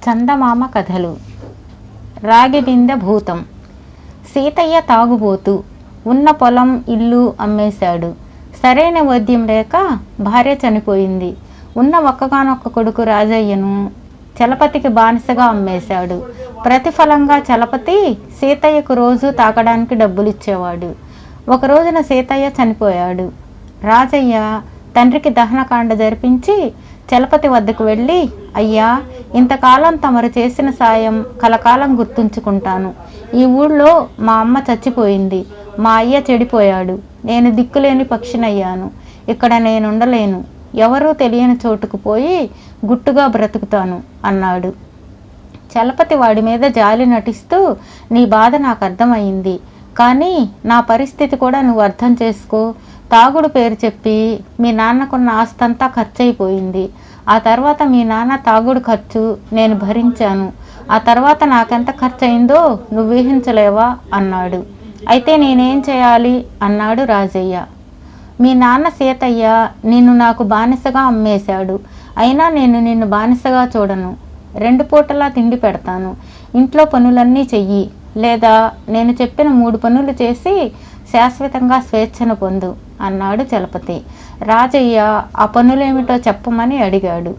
చందమామ కథలు. రాగి బిందె భూతం. సీతయ్య తాగుబోతు. ఉన్న పొలం ఇల్లు అమ్మేశాడు. సరైన వైద్యం లేక భార్య చనిపోయింది. ఉన్న ఒక్కగానొక్క కొడుకు రాజయ్యను చలపతికి బానిసగా అమ్మేశాడు. ప్రతిఫలంగా చలపతి సీతయ్యకు రోజు తాకడానికి డబ్బులిచ్చేవాడు. ఒక రోజున సీతయ్య చనిపోయాడు. రాజయ్య తండ్రికి దహనకాండ జరిపించి చలపతి వద్దకు వెళ్ళి, అయ్యా, ఇంతకాలం తమరు చేసిన సాయం కలకాలం గుర్తుంచుకుంటాను. ఈ ఊళ్ళో మా అమ్మ చచ్చిపోయింది, మా అయ్య చెడిపోయాడు, నేను దిక్కులేని పక్షినయ్యాను. ఇక్కడ నేనుండలేను, ఎవరూ తెలియని చోటుకు పోయి గుట్టుగా బ్రతుకుతాను అన్నాడు. చలపతి వాడి మీద జాలి నటిస్తూ, నీ బాధ నాకు అర్థమయ్యింది, కానీ నా పరిస్థితి కూడా నువ్వు అర్థం చేసుకో. తాగుడు పేరు చెప్పి మీ నాన్నకున్న ఆస్తంతా ఖర్చు అయిపోయింది. ఆ తర్వాత మీ నాన్న తాగుడు ఖర్చు నేను భరించాను. ఆ తర్వాత నాకెంత ఖర్చు అయిందో నువ్వు ఊహించలేవా అన్నాడు. అయితే నేనేం చేయాలి అన్నాడు రాజయ్య. మీ నాన్న సీతయ్య నిన్ను నాకు బానిసగా అమ్మేశాడు. అయినా నేను నిన్ను బానిసగా చూడను. 2 పూటలా తిండి పెడతాను. ఇంట్లో పనులన్నీ చెయ్యి, లేదా నేను చెప్పిన 3 పనులు చేసి శాశ్వతంగా స్వేచ్ఛను పొందు అన్నాడు చలపతి. రాజయ్య ఆ పనులేమిటో చెప్పమని అడిగాడు.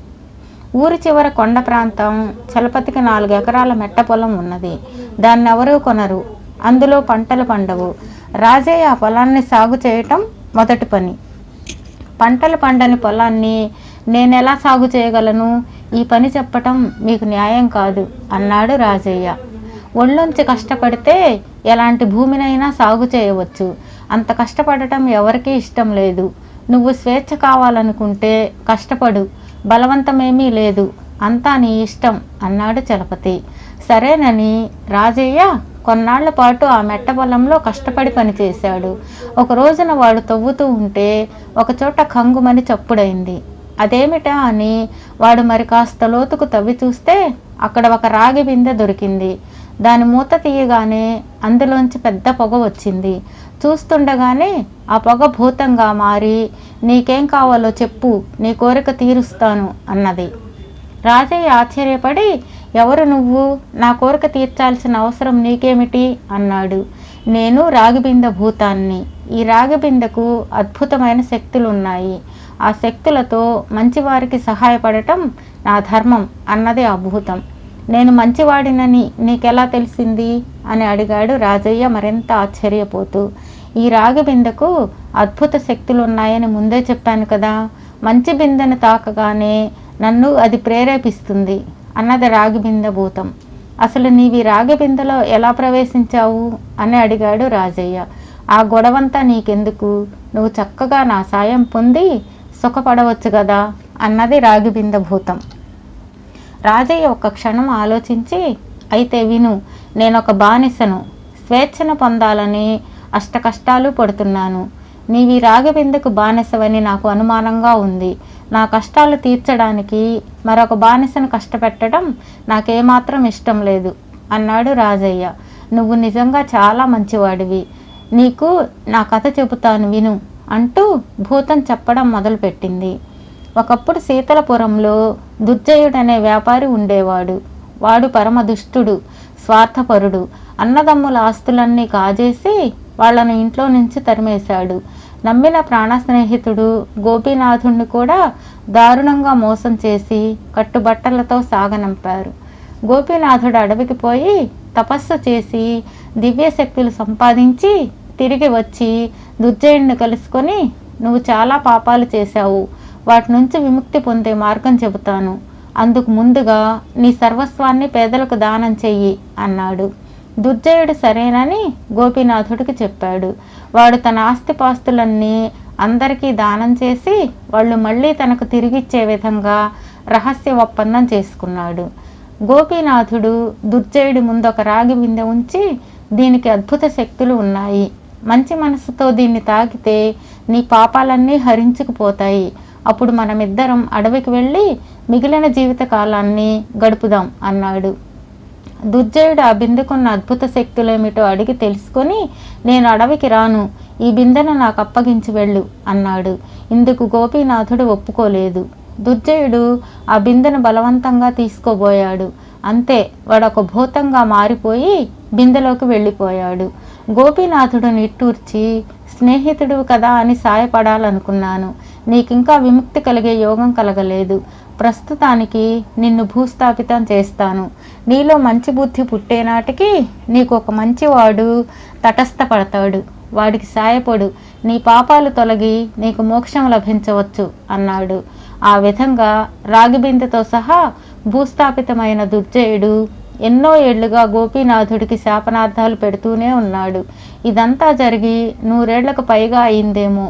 ఊరి చివర కొండ ప్రాంతం. చలపతికి 4 ఎకరాల మెట్ట పొలం ఉన్నది. దాన్ని ఎవరూ కొనరు. అందులో పంటలు పండవు. రాజయ్య ఆ పొలాన్ని సాగు చేయటం మొదటి పని. పంటలు పండని పొలాన్ని నేనెలా సాగు చేయగలను? ఈ పని చెప్పటం మీకు న్యాయం కాదు అన్నాడు రాజయ్య. ఒళ్ళొంచి కష్టపడితే ఎలాంటి భూమినైనా సాగు చేయవచ్చు. అంత కష్టపడటం ఎవరికీ ఇష్టం లేదు. నువ్వు స్వేచ్ఛ కావాలనుకుంటే కష్టపడు, బలవంతమేమీ లేదు, అంతా నీ ఇష్టం అన్నాడు చలపతి. సరేనని రాజయ్య కొన్నాళ్ల పాటు ఆ మెట్ట పొలంలో కష్టపడి పనిచేశాడు. ఒక రోజున వాడు తవ్వుతూ ఉంటే ఒకచోట కంగుమని చప్పుడైంది. అదేమిటా అని వాడు మరి కాస్త లోతుకు తవ్వి చూస్తే అక్కడ ఒక రాగి బిందె దొరికింది. దాని మూత తీయగానే అందులోంచి పెద్ద పొగ వచ్చింది. చూస్తుండగానే ఆ పొగ భూతంగా మారి, నీకేం కావాలో చెప్పు, నీ కోరిక తీరుస్తాను అన్నది. రాజయ్య ఆశ్చర్యపడి, ఎవరు నువ్వు? నా కోరిక తీర్చాల్సిన అవసరం నీకేమిటి అన్నాడు. నేను రాగిబిందె భూతాన్ని. ఈ రాగిబిందెకు అద్భుతమైన శక్తులున్నాయి. ఆ శక్తులతో మంచివారికి సహాయపడటం నా ధర్మం అన్నది ఆ భూతం. నేను మంచివాడినని నీకెలా తెలిసింది అని అడిగాడు రాజయ్య మరింత ఆశ్చర్యపోతూ. ఈ రాగి బిందెకు అద్భుత శక్తులు ఉన్నాయని ముందే చెప్పాను కదా. మంచి బిందెను తాకగానే నన్ను అది ప్రేరేపిస్తుంది అన్నది రాగి బిందె భూతం. అసలు నీవి రాగి బిందెలో ఎలా ప్రవేశించావు అని అడిగాడు రాజయ్య. ఆ గొడవంతా నీకెందుకు, నువ్వు చక్కగా నా సాయం పొంది సుఖపడవచ్చు కదా అన్నది రాగి బిందె భూతం. రాజయ్య ఒక్క క్షణం ఆలోచించి, అయితే విను, నేనొక బానిసను. స్వేచ్ఛను పొందాలని అష్ట కష్టాలు పడుతున్నాను. నీవి రాగబిందెకు బానిసవని నాకు అనుమానంగా ఉంది. నా కష్టాలు తీర్చడానికి మరొక బానిసను కష్టపెట్టడం నాకేమాత్రం ఇష్టం లేదు అన్నాడు రాజయ్య. నువ్వు నిజంగా చాలా మంచివాడివి. నీకు నా కథ చెబుతాను విను అంటూ భూతం చెప్పడం మొదలుపెట్టింది. ఒకప్పుడు శీతలపురంలో దుర్జయుడనే వ్యాపారి ఉండేవాడు. వాడు పరమ దుష్టుడు, స్వార్థపరుడు. అన్నదమ్ముల ఆస్తులన్నీ కాజేసి వాళ్లను ఇంట్లో నుంచి తరిమేశాడు. నమ్మిన ప్రాణ స్నేహితుడు గోపీనాథుణ్ణి కూడా దారుణంగా మోసం చేసి కట్టుబట్టలతో సాగనంపారు. గోపీనాథుడు అడవికి పోయి తపస్సు చేసి దివ్యశక్తులు సంపాదించి తిరిగి వచ్చి దుర్జయుడిని కలుసుకొని, నువ్వు చాలా పాపాలు చేశావు, వాటి నుంచి విముక్తి పొందే మార్గం చెబుతాను. అందుకు ముందుగా నీ సర్వస్వాన్ని పేదలకు దానం చెయ్యి అన్నాడు. దుర్జయుడు సరేనని గోపీనాథుడికి చెప్పాడు. వాడు తన ఆస్తిపాస్తులన్నీ అందరికీ దానం చేసి వాళ్ళు మళ్ళీ తనకు తిరిగిచ్చే విధంగా రహస్య ఒప్పందం చేసుకున్నాడు. గోపీనాథుడు దుర్జయుడి ముందు ఒక రాగి బిందె ఉంచి, దీనికి అద్భుత శక్తులు ఉన్నాయి. మంచి మనసుతో దీన్ని తాకితే నీ పాపాలన్నీ హరించుకుపోతాయి. అప్పుడు మనమిద్దరం అడవికి వెళ్ళి మిగిలిన జీవిత కాలాన్ని గడుపుదాం అన్నాడు. దుర్జయుడు ఆ బిందెకున్న అద్భుత శక్తులేమిటో అడిగి తెలుసుకొని, నేను అడవికి రాను, ఈ బిందెను నాకు అప్పగించి వెళ్ళు అన్నాడు. ఇందుకు గోపీనాథుడు ఒప్పుకోలేదు. దుర్జయుడు ఆ బిందెను బలవంతంగా తీసుకోబోయాడు. అంతే వాడొక భూతంగా మారిపోయి బిందెలోకి వెళ్ళిపోయాడు. గోపీనాథుడు నిట్టూర్చి, స్నేహితుడు కదా అని సాయపడాలనుకున్నాను. నీకింకా విముక్తి కలిగే యోగం కలగలేదు. ప్రస్తుతానికి నిన్ను భూస్థాపితం చేస్తాను. నీలో మంచి బుద్ధి పుట్టేనాటికి నీకు ఒక మంచివాడు తటస్థపడతాడు. వాడికి సాయపడు. నీ పాపాలు తొలగి నీకు మోక్షం లభించవచ్చు అన్నాడు. ఆ విధంగా రాగిబిందెతో సహా భూస్థాపితమైన దుర్జయుడు ఎన్నో ఏళ్లుగా గోపీనాథుడికి శాపనార్థాలు పెడుతూనే ఉన్నాడు. ఇదంతా జరిగి 100 ఏళ్లకు పైగా అయిందేమో.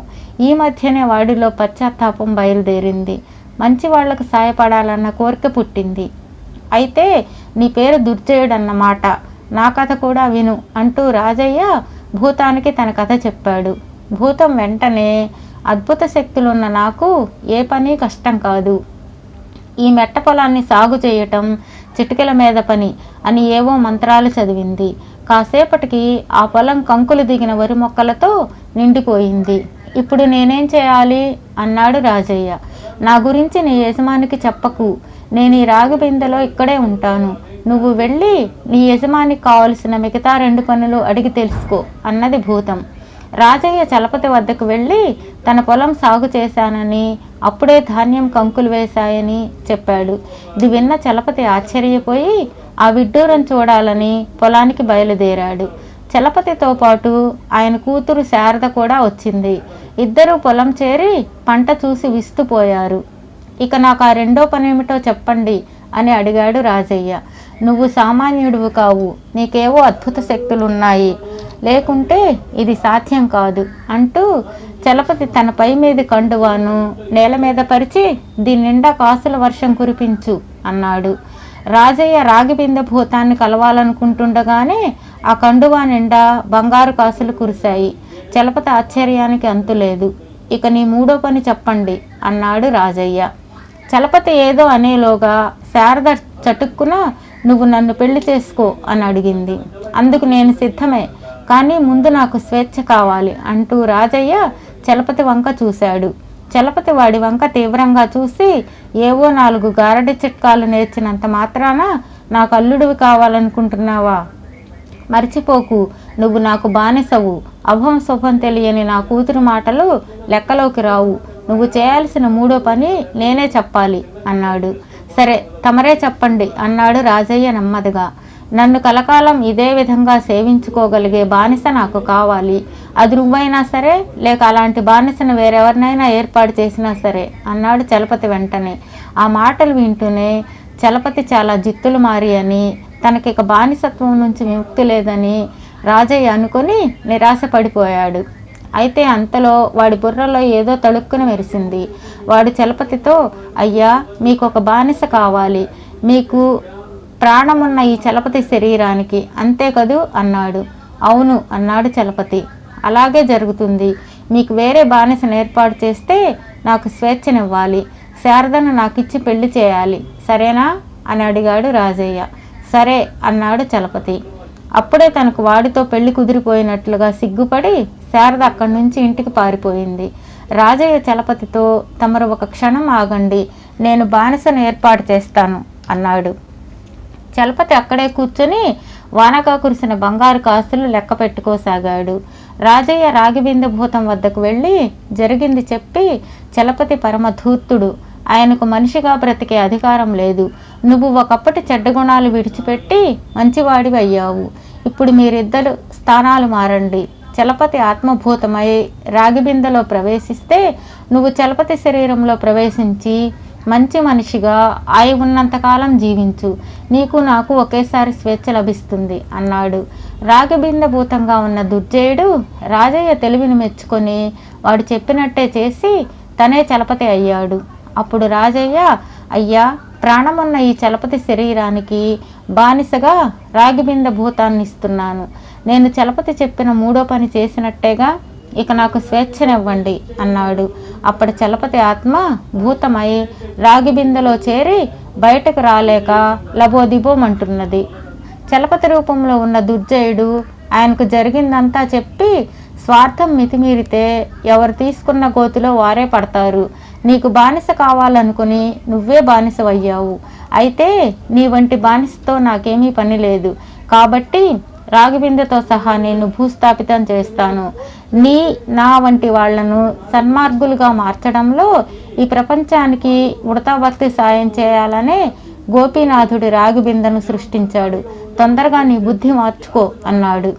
ఈ మధ్యనే వాడిలో పశ్చాత్తాపం బయలుదేరింది. మంచి వాళ్లకు సాయపడాలన్న కోరిక పుట్టింది. అయితే నీ పేరు దుర్జయుడన్నమాట. నా కథ కూడా విను అంటూ రాజయ్య భూతానికి తన కథ చెప్పాడు. భూతం వెంటనే, అద్భుత శక్తులున్న నాకు ఏ పని కష్టం కాదు. ఈ మెట్ట పొలాన్ని సాగు చేయటం చిటికెల మీద పని అని ఏవో మంత్రాలు చదివింది. కాసేపటికి ఆ పొలం కంకులు దిగిన వరి మొక్కలతో నిండిపోయింది. ఇప్పుడు నేనేం చేయాలి అన్నాడు రాజయ్య. నా గురించి నీ యజమానికి చెప్పకు. నేను ఈ రాగి బిందెలో ఇక్కడే ఉంటాను. నువ్వు వెళ్ళి నీ యజమానికి కావలసిన మిగతా 2 పనులు అడిగి తెలుసుకో అన్నది భూతం. రాజయ్య చలపతి వద్దకు వెళ్ళి తన పొలం సాగు చేశానని, అప్పుడే ధాన్యం కంకులు వేశాయని చెప్పాడు. ఇది విన్న చలపతి ఆశ్చర్యపోయి ఆ విడ్డూరం చూడాలని పొలానికి బయలుదేరాడు. చలపతితో పాటు ఆయన కూతురు శారద కూడా వచ్చింది. ఇద్దరూ పొలం చేరి పంట చూసి విస్తుపోయారు. ఇక నాకు ఆ 2వ పనేమిటో చెప్పండి అని అడిగాడు రాజయ్య. నువ్వు సామాన్యుడువు కావు, నీకేవో అద్భుత శక్తులున్నాయి, లేకుంటే ఇది సాధ్యం కాదు అంటూ చలపతి తన పై మీది కండువాను నేల మీద పరిచి దీని నిండా కాసుల వర్షం కురిపించు అన్నాడు. రాజయ్య రాగి బిందె భూతాన్ని కలవాలనుకుంటుండగానే ఆ కండువా నిండా బంగారు కాసులు కురిశాయి. చలపతి ఆశ్చర్యానికి అంతులేదు. ఇక నీ 3వ పని చెప్పండి అన్నాడు రాజయ్య. చలపతి ఏదో అనేలోగా శారద చటుక్కున నువ్వు నన్ను పెళ్లి చేసుకో అని అడిగింది. అందుకు నేను సిద్ధమే, కానీ ముందు నాకు స్వేచ్ఛ కావాలి అంటూ రాజయ్య చలపతి వంక చూశాడు. చలపతి వాడి వంక తీవ్రంగా చూసి, ఏవో 4 గారడి చిట్కాలు నేర్చినంత మాత్రాన నాకు అల్లుడివి కావాలనుకుంటున్నావా? మర్చిపోకు, నువ్వు నాకు బానిసవు. అభం శుభం తెలియని నా కూతురు మాటలు లెక్కలోకి రావు. నువ్వు చేయాల్సిన 3వ పని నేనే చెప్పాలి అన్నాడు. సరే, తమరే చెప్పండి అన్నాడు రాజయ్య నెమ్మదిగా. నన్ను కలకాలం ఇదే విధంగా సేవించుకోగలిగే బానిస నాకు కావాలి. అది నువ్వైనా సరే, లేక అలాంటి బానిసను వేరెవరినైనా ఏర్పాటు చేసినా సరే అన్నాడు చలపతి వెంటనే. ఆ మాటలు వింటూనే చలపతి చాలా జిత్తులు మారి అని, తనకిక బానిసత్వం నుంచి విముక్తి లేదని రాజయ్య అనుకొని నిరాశపడిపోయాడు. అయితే అంతలో వాడి బుర్రలో ఏదో తళుక్కున మెరిసింది. వాడు చలపతితో, అయ్యా, మీకు ఒక బానిస కావాలి. మీకు ప్రాణమున్న ఈ చలపతి శరీరానికి, అంతే కదూ అన్నాడు. అవును అన్నాడు చలపతి. అలాగే జరుగుతుంది. మీకు వేరే బానిసను ఏర్పాటు చేస్తే నాకు స్వేచ్ఛనివ్వాలి. శారదను నాకిచ్చి పెళ్లి చేయాలి, సరేనా అని అడిగాడు రాజయ్య. సరే అన్నాడు చలపతి. అప్పుడే తనకు వాడితో పెళ్లి కుదిరిపోయినట్లుగా సిగ్గుపడి శారద అక్కడి నుంచి ఇంటికి పారిపోయింది. రాజయ్య చలపతితో, తమరు ఒక క్షణం ఆగండి, నేను బానిసను ఏర్పాటు చేస్తాను అన్నాడు. చలపతి అక్కడే కూర్చొని వానగా కురిసిన బంగారు కాసులు లెక్క పెట్టుకోసాగాడు. రాజయ్య రాగిబిందె భూతం వద్దకు వెళ్ళి జరిగింది చెప్పి, చలపతి పరమధూర్తుడు, ఆయనకు మనిషిగా బ్రతికే అధికారం లేదు. నువ్వు ఒకప్పటి చెడ్డ గుణాలు విడిచిపెట్టి మంచివాడివి అయ్యావు. ఇప్పుడు మీరిద్దరు స్థానాలు మారండి. చలపతి ఆత్మభూతమై రాగిబిందెలో ప్రవేశిస్తే నువ్వు చలపతి శరీరంలో ప్రవేశించి మంచి మనిషిగా ఉన్నంతకాలం జీవించు. నీకు నాకు ఒకేసారి స్వేచ్ఛ లభిస్తుంది అన్నాడు. రాగిబిందె భూతంగా ఉన్న దుర్జయుడు రాజయ్య తెలివిని మెచ్చుకొని వాడు చెప్పినట్టే చేసి తనే చలపతి అయ్యాడు. అప్పుడు రాజయ్య, అయ్యా, ప్రాణమున్న ఈ చలపతి శరీరానికి బానిసగా రాగిబిందె భూతాన్ని ఇస్తున్నాను. నేను చలపతి చెప్పిన 3వ పని చేసినట్టేగా, ఇక నాకు స్వేచ్ఛనివ్వండి అన్నాడు. అప్పటి చలపతి ఆత్మ భూతమై రాగిబిందెలో చేరి బయటకు రాలేక లబోదిబోమంటున్నది. చలపతి రూపంలో ఉన్న దుర్జయుడు ఆయనకు జరిగిందంతా చెప్పి, స్వార్థం మితిమీరితే ఎవరు తీసుకున్న గోతిలో వారే పడతారు. నీకు బానిస కావాలనుకుని నువ్వే బానిసవయ్యావు. అయితే నీ వంటి బానిసతో నాకేమీ పని లేదు. కాబట్టి రాగిబిందెతో సహా నేను భూస్థాపితం చేస్తాను. నా వంటి వాళ్లను సన్మార్గులుగా మార్చడంలో ఈ ప్రపంచానికి ఉడతా భక్తి సాయం చేయాలనే గోపీనాథుడి రాగిబిందెను సృష్టించాడు. తొందరగా నీ బుద్ధి మార్చుకో అన్నాడు.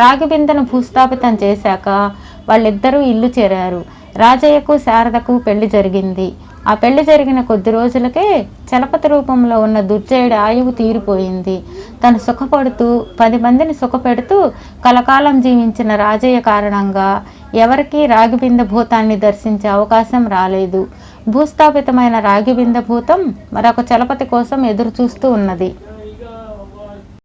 రాగిబిందెను భూస్థాపితం చేశాక వాళ్ళిద్దరూ ఇల్లు చేరారు. రాజయ్యకు శారదకు పెళ్లి జరిగింది. ఆ పెళ్లి జరిగిన కొద్ది రోజులకే చలపతి రూపంలో ఉన్న దుర్జయుడి ఆయువు తీరిపోయింది. తను సుఖపడుతూ 10 మందిని సుఖపెడుతూ కలకాలం జీవించిన రాజయ్య కారణంగా ఎవరికీ రాగిబిందె భూతాన్ని దర్శించే అవకాశం రాలేదు. భూస్థాపితమైన రాగిబిందె భూతం మరొక చలపతి కోసం ఎదురు చూస్తూ ఉన్నది.